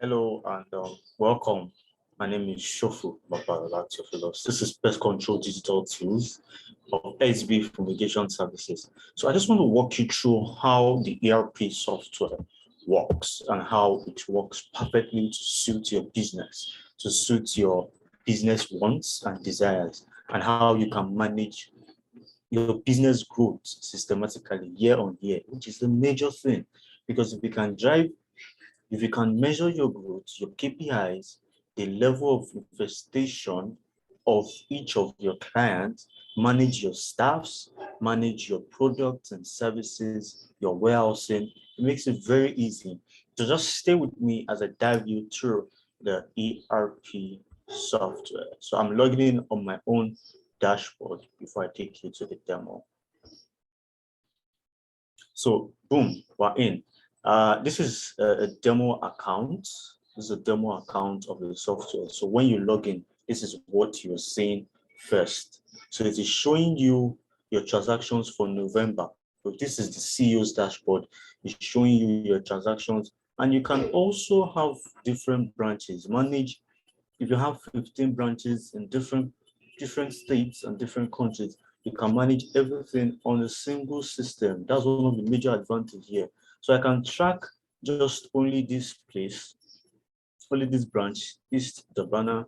Hello and welcome. My name is Shofu Babalateofilos. This is Pest Control Digital Tools of SB Fumigation Services. So I just want to walk you through how the ERP software works and how it works perfectly to suit your business, to suit your business wants and desires, and how you can manage your business growth systematically year on year, which is the major thing. Because if you can measure your growth, your KPIs, the level of infestation of each of your clients, manage your staffs, manage your products and services, your warehousing, it makes it very easy. So just stay with me as I dive you through the ERP software. So I'm logging in on my own dashboard before I take you to the demo. So boom, we're in. This is a demo account. This is a demo account of the software. So when you log in, this is what you're seeing first. So it is showing you your transactions for November. So this is the CEO's dashboard. It's showing you your transactions. And you can also have different branches. Manage, if you have 15 branches in different states and different countries, you can manage everything on a single system. That's one of the major advantages here. So I can track just only this place, only this branch, East Dabana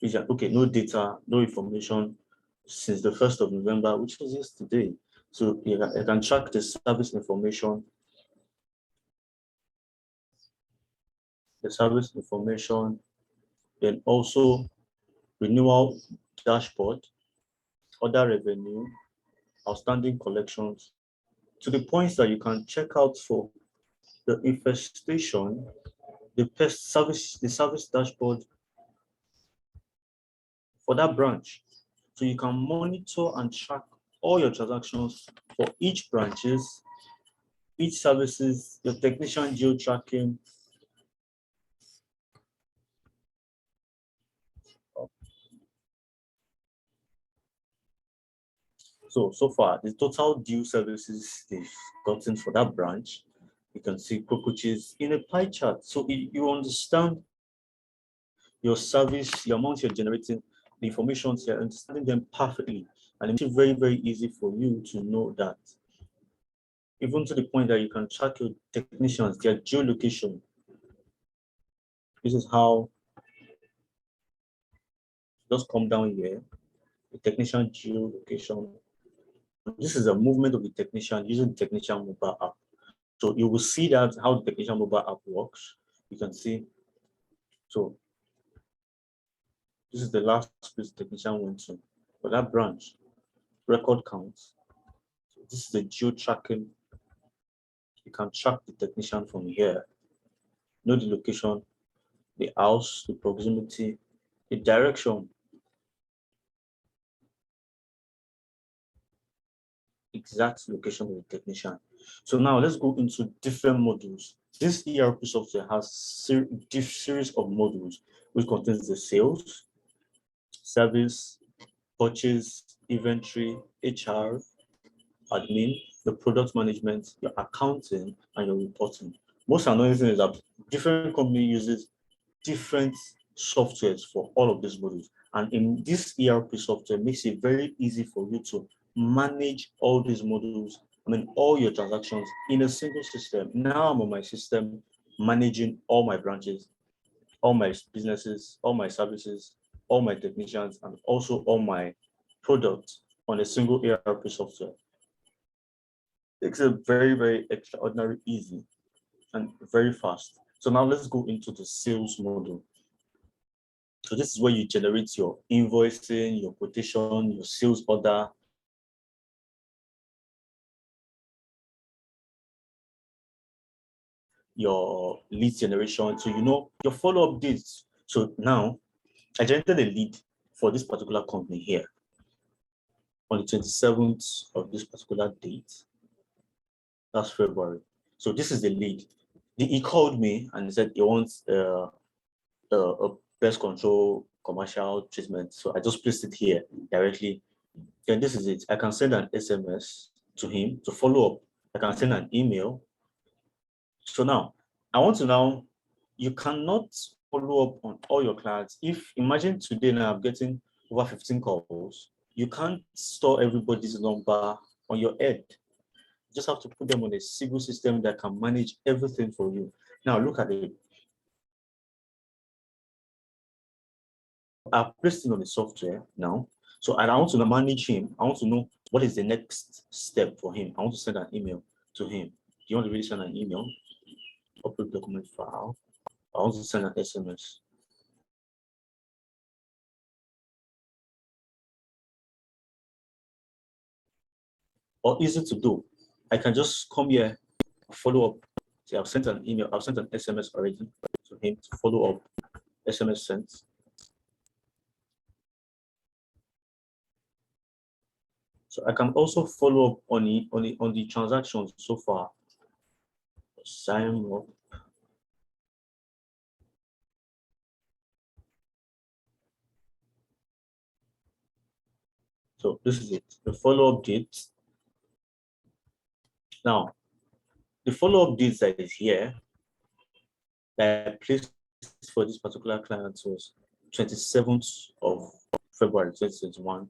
region. Okay, no data, no information since the 1st of November, which was yesterday. So I can track the service information, and also renewal dashboard, other revenue, outstanding collections, to the points that you can check out for the infestation, the service dashboard for that branch. So you can monitor and track all your transactions for each branches, each services, your technician geo tracking. So far, the total due services they've gotten for that branch, you can see cockroaches in a pie chart. So you understand your service, the amount you're generating, the information, you're understanding them perfectly. And it makes it very, very easy for you to know that. Even to the point that you can track your technicians, their geolocation. This is how, just come down here, the technician geolocation. This is a movement of the technician using the technician mobile app. So you will see that how the technician mobile app works. You can see, so this is the last place the technician went to for that branch, record counts. So this is the geo tracking. You can track the technician from here, know the location, the house, the proximity, the direction, exact location of the technician. So now let's go into different modules. This ERP software has series of modules which contains the sales, service, purchase, inventory, HR, admin, the product management, your accounting, and your reporting. Most annoying thing is that different company uses different softwares for all of these modules. And in this ERP software, makes it very easy for you to manage all these modules, all your transactions in a single system. Now I'm on my system, managing all my branches, all my businesses, all my services, all my technicians, and also all my products on a single ERP software. It's a very, very extraordinary easy and very fast. So now let's go into the sales module. So this is where you generate your invoicing, your quotation, your sales order, your lead generation. So you know your follow-up dates. So now I generated a lead for this particular company here on the 27th of this particular date. That's February. So this is the lead. He called me and he said he wants a pest control commercial treatment. So I just placed it here directly. And this is it. I can send an SMS to him to follow up. I can send an email. So now I want to now you cannot follow up on all your clients. If imagine today now I'm getting over 15 calls, you can't store everybody's number on your head. You just have to put them on a single system that can manage everything for you. Now look at it. I've placed it on the software now. So I want to manage him. I want to know what is the next step for him. I want to send an email to him. Do you want to really send an email? Upload document file. I want to send an SMS. Or easy to do. I can just come here, follow up. See, I've sent an email, I've sent an SMS already to him to follow up. SMS sent. So I can also follow up on the transactions so far. Sign up. So this is it, the follow-up date. Now, the follow-up date that is here, that I placed for this particular client was 27th of February 2021.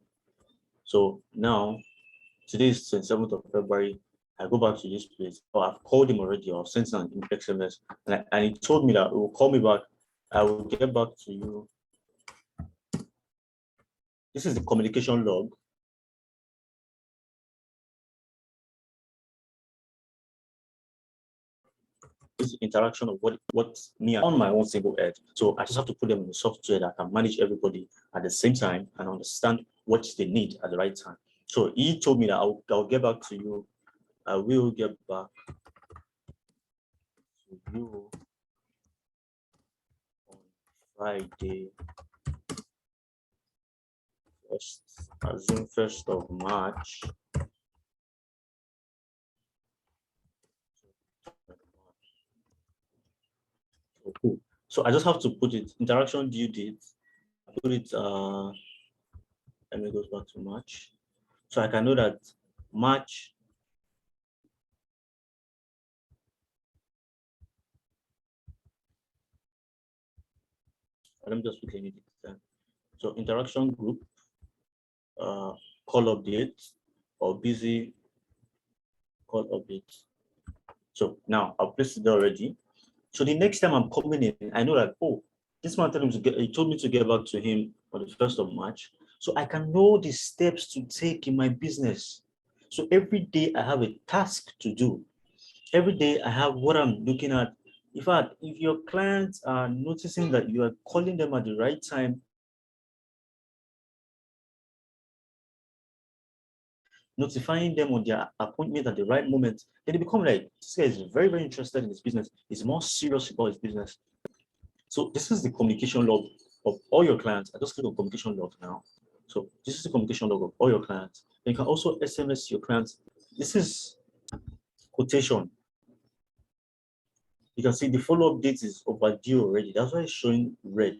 So now, today is 27th of February. I go back to this place. Oh, I've called him already, or sent an SMS, and he told me that he will call me back. I will get back to you. This is the communication log. This interaction of what me on my own single head. So I just have to put them in the software that can manage everybody at the same time and understand what they need at the right time. So he told me that I'll get back to you. I will get back to you on Friday, assume 1st of March. So cool. So I just have to put it interaction due date. Put it let me go back to March. So I can know that March. Let me just quickly read it. So interaction group, call update or busy call update. So now I've placed it already. So the next time I'm coming in, I know that, oh, this man he told me to get back to him on the 1st of March. So I can know the steps to take in my business. So every day I have a task to do. Every day I have what I'm looking at. In fact, if your clients are noticing that you are calling them at the right time, notifying them on their appointment at the right moment, then they become like, this guy is very, very interested in his business. He's more serious about his business. So this is the communication log of all your clients. I just click on communication log now. So this is the communication log of all your clients. And you can also SMS your clients. This is quotation. You can see the follow-up date is overdue already. That's why it's showing red.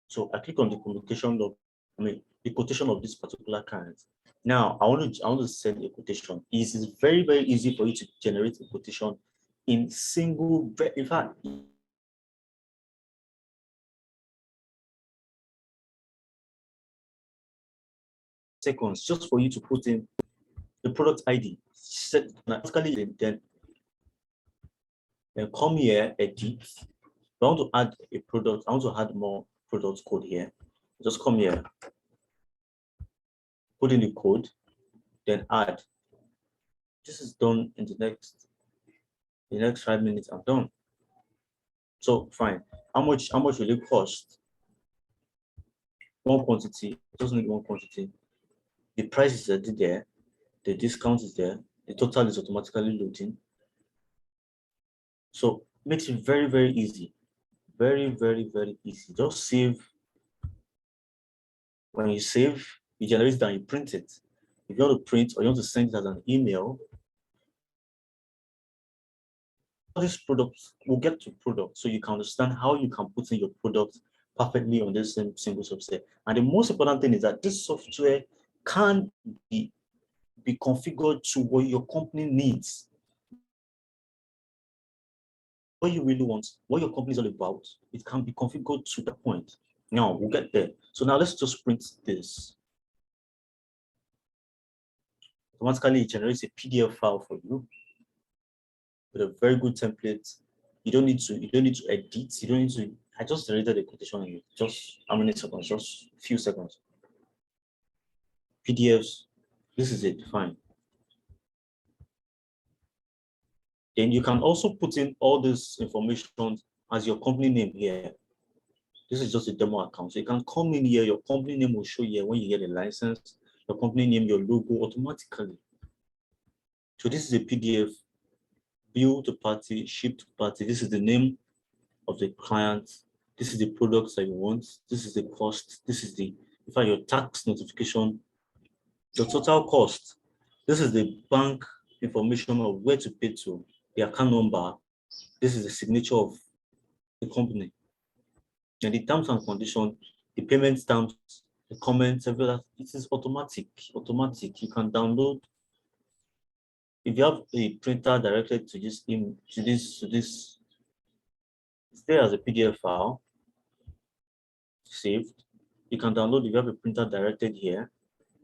So I click on the communication log, the quotation of this particular client. Now I want to send a quotation. It is very, very easy for you to generate a quotation in single, in fact, seconds, just for you to put in the product ID. Set automatically, then come here, edit. I want to add a product. I want to add more product code here. Just come here, put in the code, then add. This is done in the next 5 minutes. I'm done. So fine. How much will it cost? One quantity. Just need one quantity. The price is already there. The discount is there. The total is automatically loading. So makes it very, very easy. Very, very, very easy. Just save. When you save, it generates that, you print it. If you want to print or you want to send it as an email, all these products, we'll get to product so you can understand how you can put in your product perfectly on this same single software. And the most important thing is that this software can be configured to what your company needs. what you really want, what your company is all about, it can be configured to that point. Now we'll get there. So now let's just print this. Automatically it generates a PDF file for you with a very good template. You don't need to edit, you don't need to. I just generated a quotation in just how many seconds? Just a few seconds. PDFs, this is it, fine. Then you can also put in all this information as your company name here. This is just a demo account. So you can come in here, your company name will show here when you get a license, your company name, your logo automatically. So this is a PDF, bill to party, ship to party. This is the name of the client. This is the products that you want. This is the cost. This is the, in fact, your tax notification, your total cost. This is the bank information of where to pay to, the account number. This is the signature of the company. And the terms and conditions, the payment terms, the comments, everything, it is automatic. You can download. If you have a printer directed to this, it's there as a PDF file, saved. You can download. If you have a printer directed here,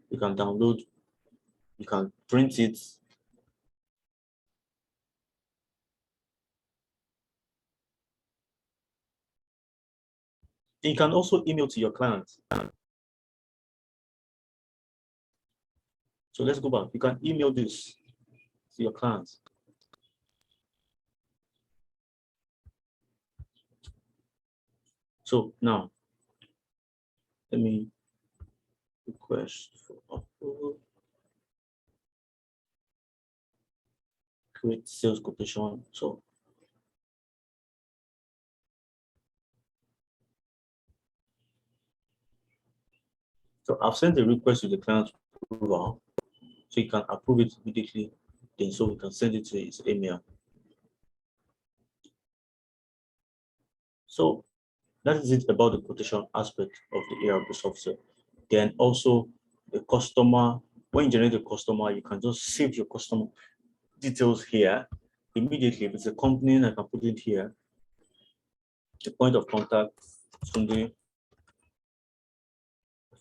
you can download, you can print it. You can also email to your client. So let's go back. You can email this to your clients. So now, let me request for approval. Create sales quotation. So I've sent a request to the client approval, so you can approve it immediately. Then so we can send it to his email. So that is it about the quotation aspect of the ERP software. Then also the customer, when you generate a customer, you can just save your customer details here immediately. If it's a company, I can put it here. The point of contact, Sunday,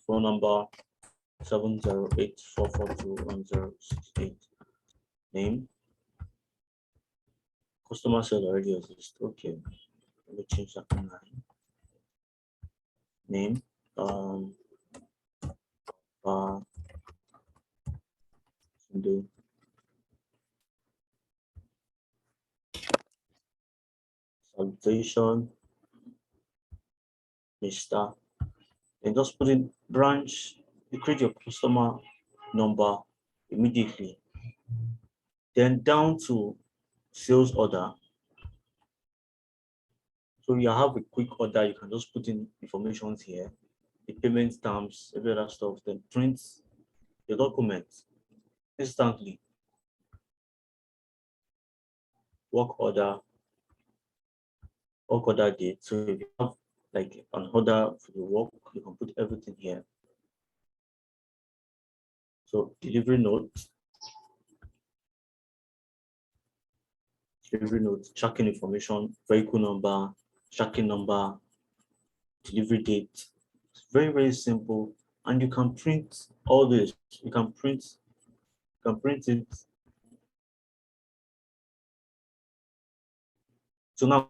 phone number 708-442-1068. Name. Customer said already exists. Okay. Let me change that line. Name. Sunday. Salutation. Mr. And just put in branch. You create your customer number immediately. Then down to sales order. So you have a quick order, you can just put in information here, the payment terms, every other stuff, then print the document instantly. Work order date. So if you have like an order for the work, you can put everything here. So delivery note, tracking information, vehicle number, tracking number, delivery date. It's very, very simple. And you can print all this. You can print it. So now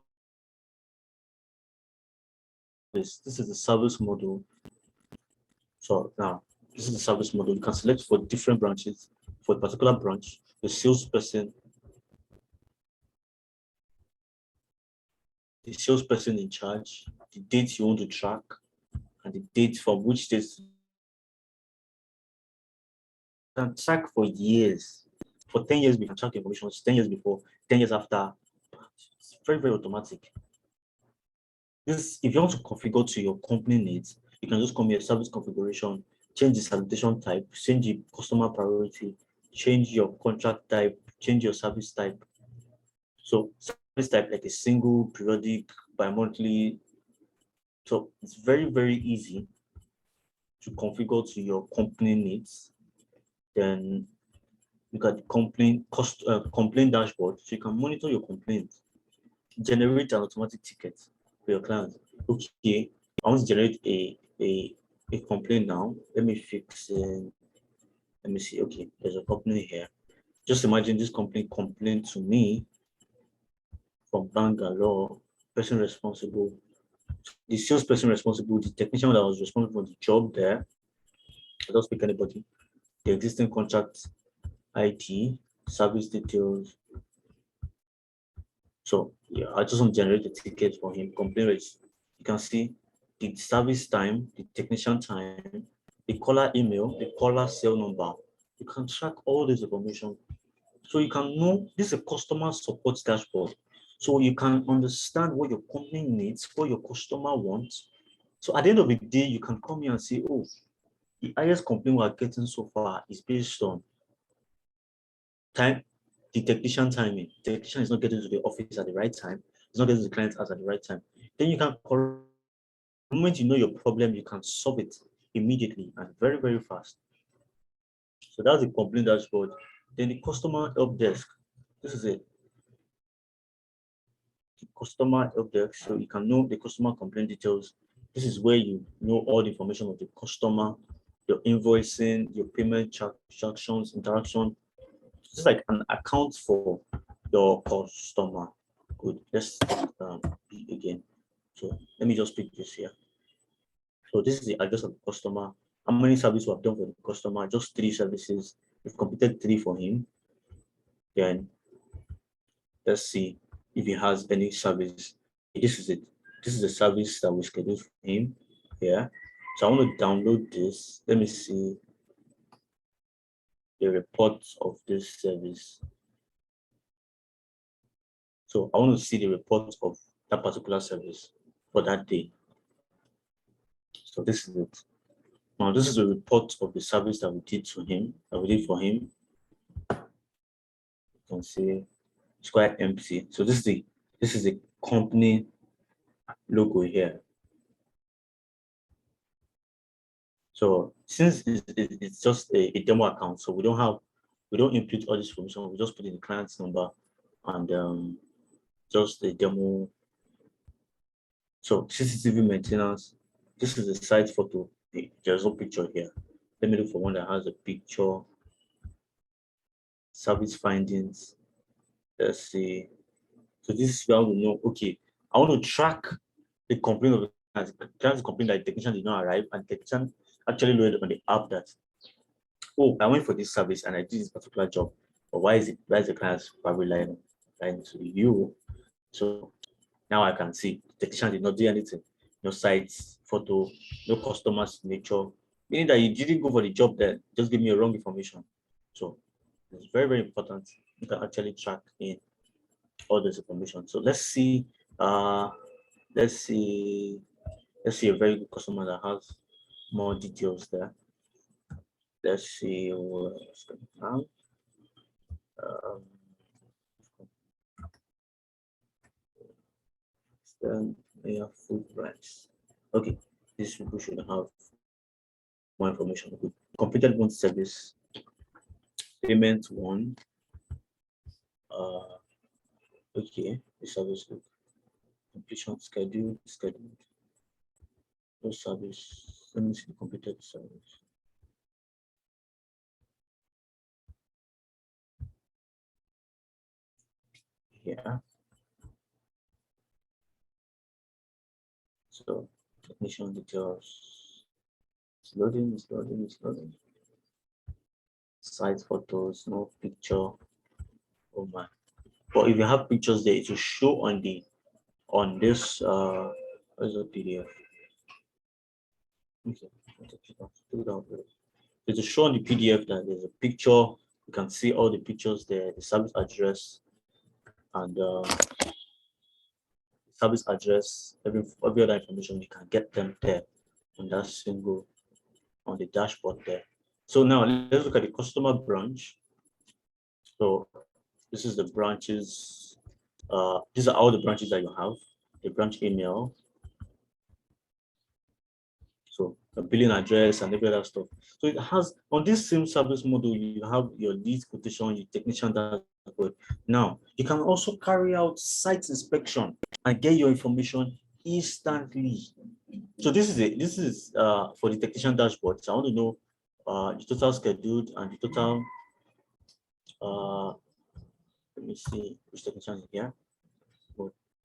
this is the service model. So now this is the service model. You can select for different branches. For a particular branch, the salesperson in charge, the date you want to track, and the date from which date you can track for years. For 10 years, we can track information. 10 years before, 10 years after. It's very, very automatic. This, if you want to configure to your company needs, you can just come here, service configuration, change the salutation type, change the customer priority, change your contract type, change your service type. So service type like a single, periodic, bi-monthly. So it's very, very easy to configure to your company needs. Then you got the complaint dashboard, so you can monitor your complaints. generate an automatic ticket for your client. Okay, I want to generate a complaint now. Let me fix let me see. Okay, there's a company here. Just imagine this company complained to me from Bangalore, person responsible, the salesperson responsible, the technician that was responsible for the job there. I don't speak anybody. The existing contract ID, service details. So yeah, I just want to generate the ticket for him. Complaint rates. You can see the service time, the technician time, the caller email, the caller cell number. You can track all this information. So you can know this is a customer support dashboard. So you can understand what your company needs, what your customer wants. So at the end of the day, you can come here and say, oh, the highest complaint we are getting so far is based on time, the technician timing. The technician is not getting to the office at the right time. It's not getting to the client's house at the right time. Then you can, the moment you know your problem, you can solve it immediately and very, very fast. So that's the complaint dashboard. Then the customer help desk. This is it. The customer help desk. So you can know the customer complaint details. This is where you know all the information of the customer, your invoicing, your payment transactions, interaction. It's like an account for your customer. Good. Let's again. So let me just pick this here. So this is the address of the customer. How many services we have done for the customer? Just 3 services. We've completed 3 for him. Then let's see if he has any service. This is it. This is the service that we scheduled for him. Yeah. So I want to download this. Let me see the report of this service. So I want to see the report of that particular service for that day. So this is it. Now this is a report of the service that we did to him, that we did for him. You can see it's quite empty. So this is the company logo here. So since it's just a demo account, so we don't input all this information. We just put in the client's number and just a demo. So CCTV maintenance. This is the site photo. There's no picture here. Let me look for one that has a picture. Service findings. Let's see. So this is where we know, okay, I want to track the complaint of the client's complaint that the technician did not arrive, and the technician actually loaded on the app that, oh, I went for this service and I did this particular job, but why is the client's probably lying to you? So now I can see the technician did not do anything. No sites, photo, no customer signature, meaning that you didn't go for the job there, just give me a wrong information. So it's very, very important. You can actually track in all this information. So let's see a very good customer that has more details there. Let's see what's going on. Then we have food price. Okay, this people should have more information. Okay. Completed one service, payment one. Okay, the service look. Completion scheduled. No service. Let me see the completed service. Yeah. So technician details. It's loading. Site photos, no picture. Oh my. But if you have pictures there, it will show on this where's the PDF? Okay, it will show on the PDF that there's a picture. You can see all the pictures there, the service address and service address, every other information. You can get them there on that single on the dashboard there. So now let's look at the customer branch. So this is the branches. These are all the branches that you have. The branch email, So the billing address and every other stuff. So it has, on this same service model, you have your lead quotation, your technician dashboard. Now, you can also carry out site inspection and get your information instantly. So this is for the technician dashboard. So I want to know the total scheduled and the total let me see which technician is here.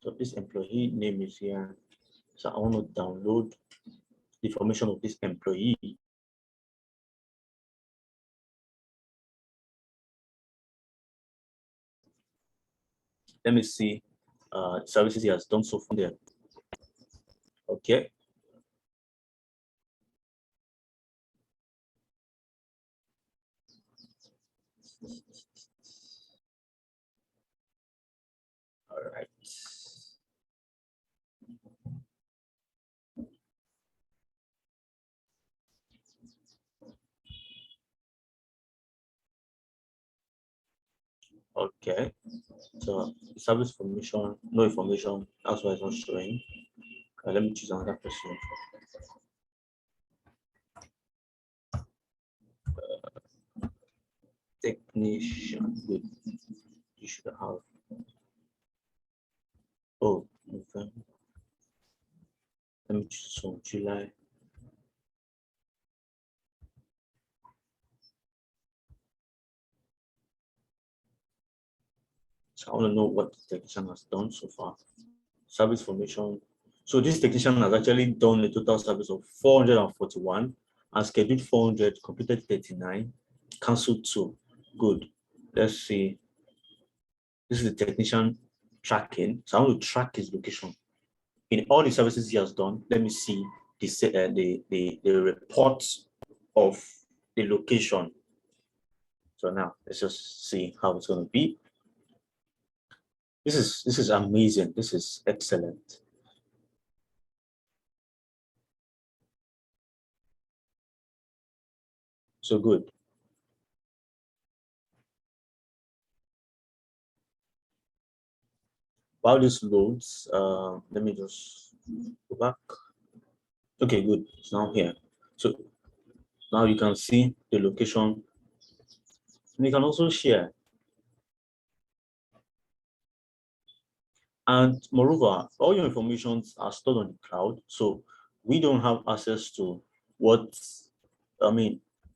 So this employee name is here. So I want to download the information of this employee. Let me see services he has done so far there. Okay. All right. Okay. So service information, no information. That's why it's not showing. Let me choose another person. Technician. Good. You should have. Oh, okay. Let me choose from July. So I want to know what the technician has done so far. Service formation. So this technician has actually done a total service of 441 and scheduled 400, completed 39, cancelled 2. Good. Let's see. This is the technician tracking. So I want to track his location. In all the services he has done, let me see the report of the location. So now let's just see how it's going to be. This is amazing. This is excellent. So good. While this loads, let me just go back. Okay, good. It's now here. So now you can see the location. And you can also share. And moreover, all your informations are stored on the cloud. So we don't have access to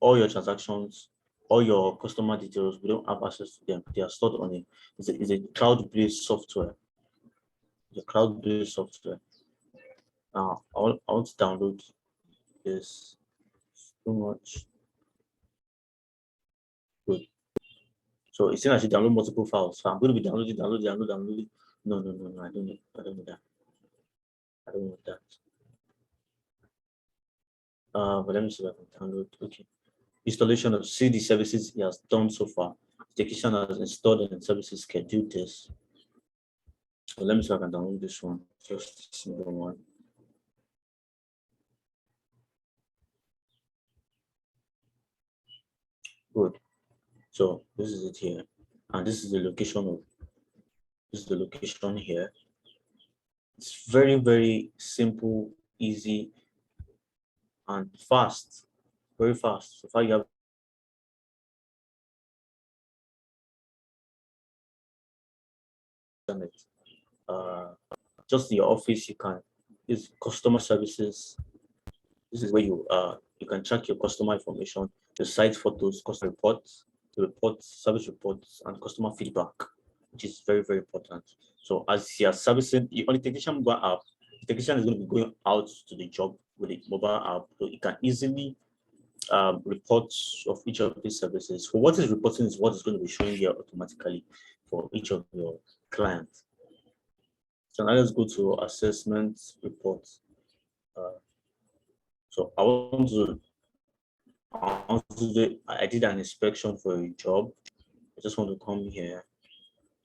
all your transactions, all your customer details. We don't have access to them. They are stored on it. It's a cloud-based software. It's a cloud-based software. Now, I want to download this. Too much. Good. So it's saying I should download multiple files. So I'm going to be downloading. No. I don't need that. I don't want that. But let me see if I can download. Okay. Installation of CD services he has done so far. The technician has installed and services scheduled this. So let me see if I can download this one. Just a single one. Good. So this is it here. And this is the location here. It's very, very simple, easy, and fast. Very fast. So far you have done it. Just in your office, you can use customer services. This is where you can track your customer information, the site photos, customer reports, service reports, and customer feedback, which is very, very important. So as you are servicing on the technician mobile app, the technician is going to be going out to the job with a mobile app, so you can easily report of each of these services. For what is reporting is what is going to be showing here automatically for each of your clients. So now let's go to assessment reports. So I did an inspection for a job. I just want to come here.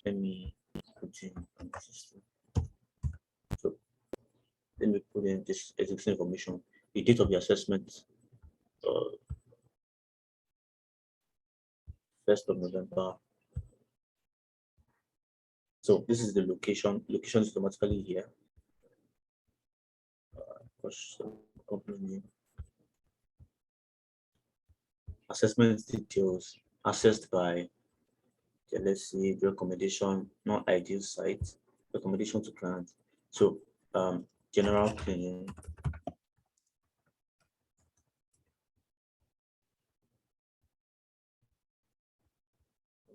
Let me put in the system. So let me put in this existing information. The date of the assessment, 1st of November. So this is the location. Location is automatically here. Company name. assessment details assessed by, okay, let's see, the recommendation, not ideal site, recommendation to client. So general cleaning.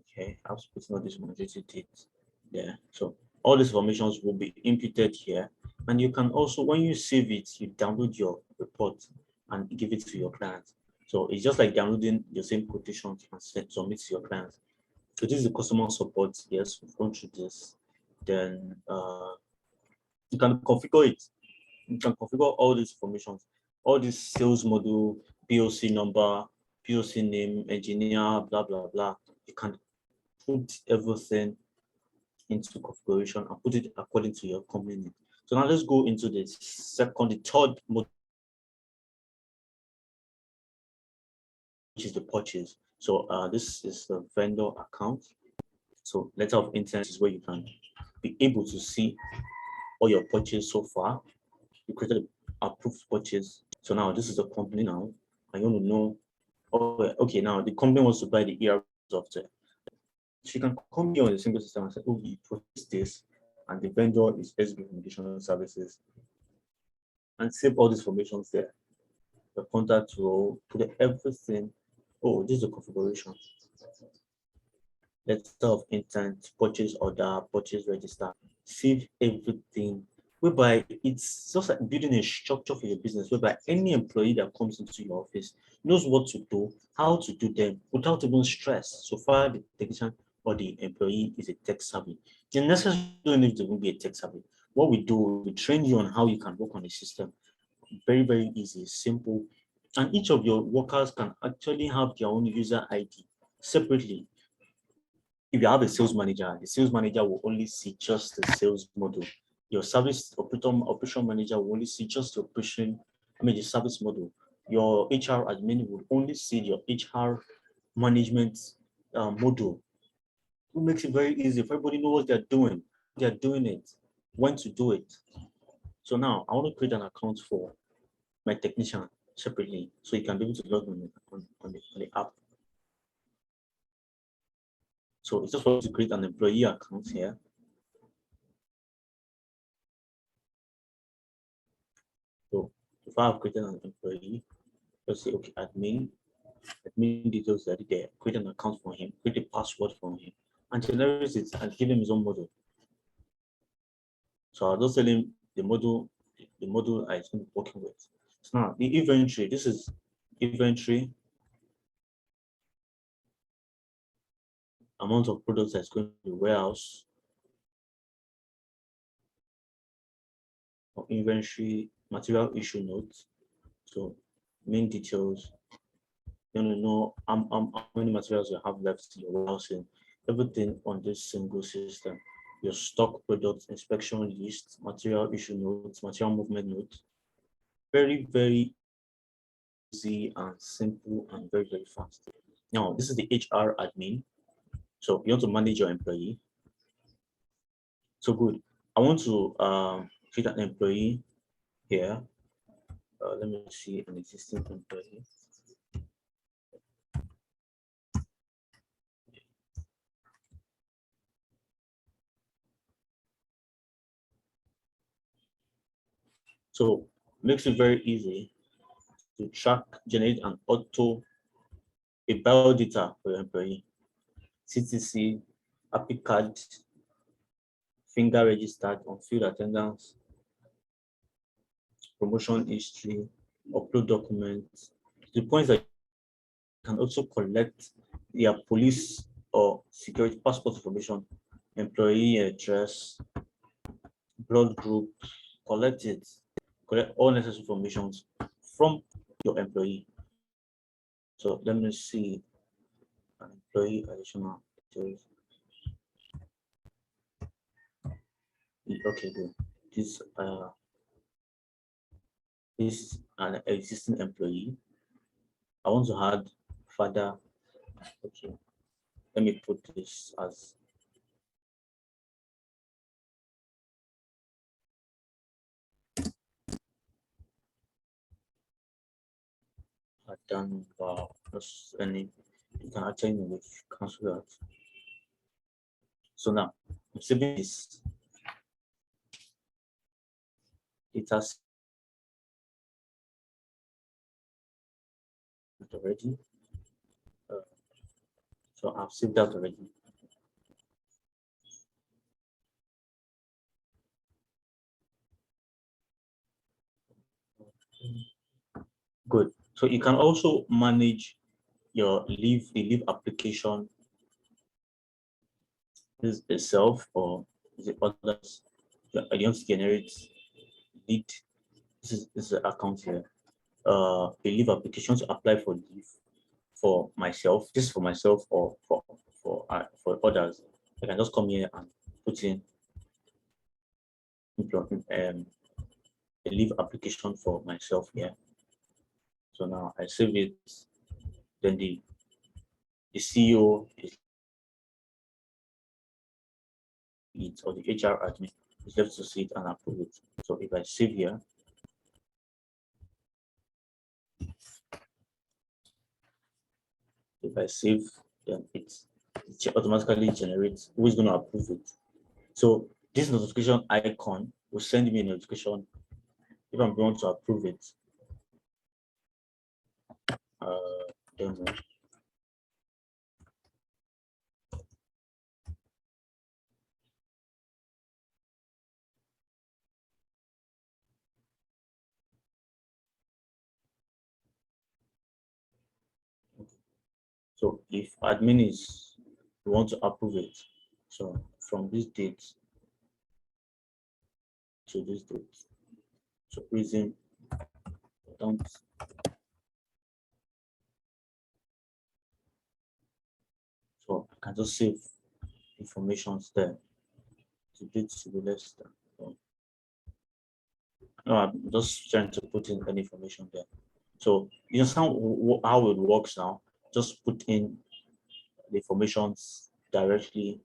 Okay, I've put all this mandatory date there. So all these informations will be imputed here. And you can also, when you save it, you download your report and give it to your client. So it's just like downloading the same quotations and submit to your client. So this is the customer support. Yes, we've gone through this. Then you can configure it. You can configure all these informations, all this sales model, POC number, POC name, engineer, blah, blah, blah. You can put everything into configuration and put it according to your company name. So now let's go into the third model, which is the purchase. So this is the vendor account. So letter of intent is where you can be able to see all your purchase so far. You created approved purchase. So now this is the company now. And you want to know, oh, okay, now the company wants to buy the ERP software. So you can come here on the single system and say, oh, we purchased this, and the vendor is SB Communication Services, and save all these informations there. The contact role, put everything. Oh, this is the configuration. Letter of intent, purchase order, purchase register. Save everything. Whereby it's just like building a structure for your business, whereby any employee that comes into your office knows what to do, how to do them without even stress. So far, the technician or the employee is a tech savvy. You necessarily don't need to be a tech savvy. What we do, we train you on how you can work on the system. Very, very easy, simple. And each of your workers can actually have their own user ID separately. If you have a sales manager, the sales manager will only see just the sales model. Your service operation manager will only see just the the service model. Your HR admin will only see your HR management model. It makes it very easy for everybody know what they're doing. They're doing it, when to do it. So now I want to create an account for my technician separately, so you can be able to log on the app. So it's just for you to create an employee account here. So if I have created an employee, let's say, okay, admin details are there, create an account for him, create a password for him, and generate it and give him his own model. So I'll just tell him the model I'm working with. So now the inventory, this is inventory, amount of products that's going to the warehouse, or inventory, material issue notes. So main details, you want to know how many materials you have left in your warehousing, everything on this single system. Your stock products, inspection list, material issue notes, material movement notes. Very, very easy and simple and very, very fast. Now, this is the HR admin. So you want to manage your employee. So good. I want to create an employee here. Let me see an existing employee. So makes it very easy to track, generate an a bio data for your employee. CTC, API card, finger registered, on field attendance, promotion history, upload documents. The point that you can also collect their police or security passport information, employee address, blood group, collect all necessary information from your employee. So let me see an employee additional details. Okay, good. This is an existing employee. I want to add father. Okay, let me put this as father number Just any, you can actually cancel that. So now I'm saving this. It has already. So I've saved that already. Good. So you can also manage your the leave application is itself, or is it others? You want to generate lead. This is the account here. A leave application to apply for leave for myself. This is for myself or for others. I can just come here and put in a leave application for myself here. So now I save it. Then the CEO is it, or the HR admin is left to see it and approve it. So if I save here, if I save, then it automatically generates who is going to approve it. So this notification icon will send me a notification if I'm going to approve it. Don't know. So if admin is want to approve it, so from this date to this date, so reason don't. So I can just save information there. To date to be less than. No, I'm just trying to put in any information there. So you understand how it works now. Just put in the informations directly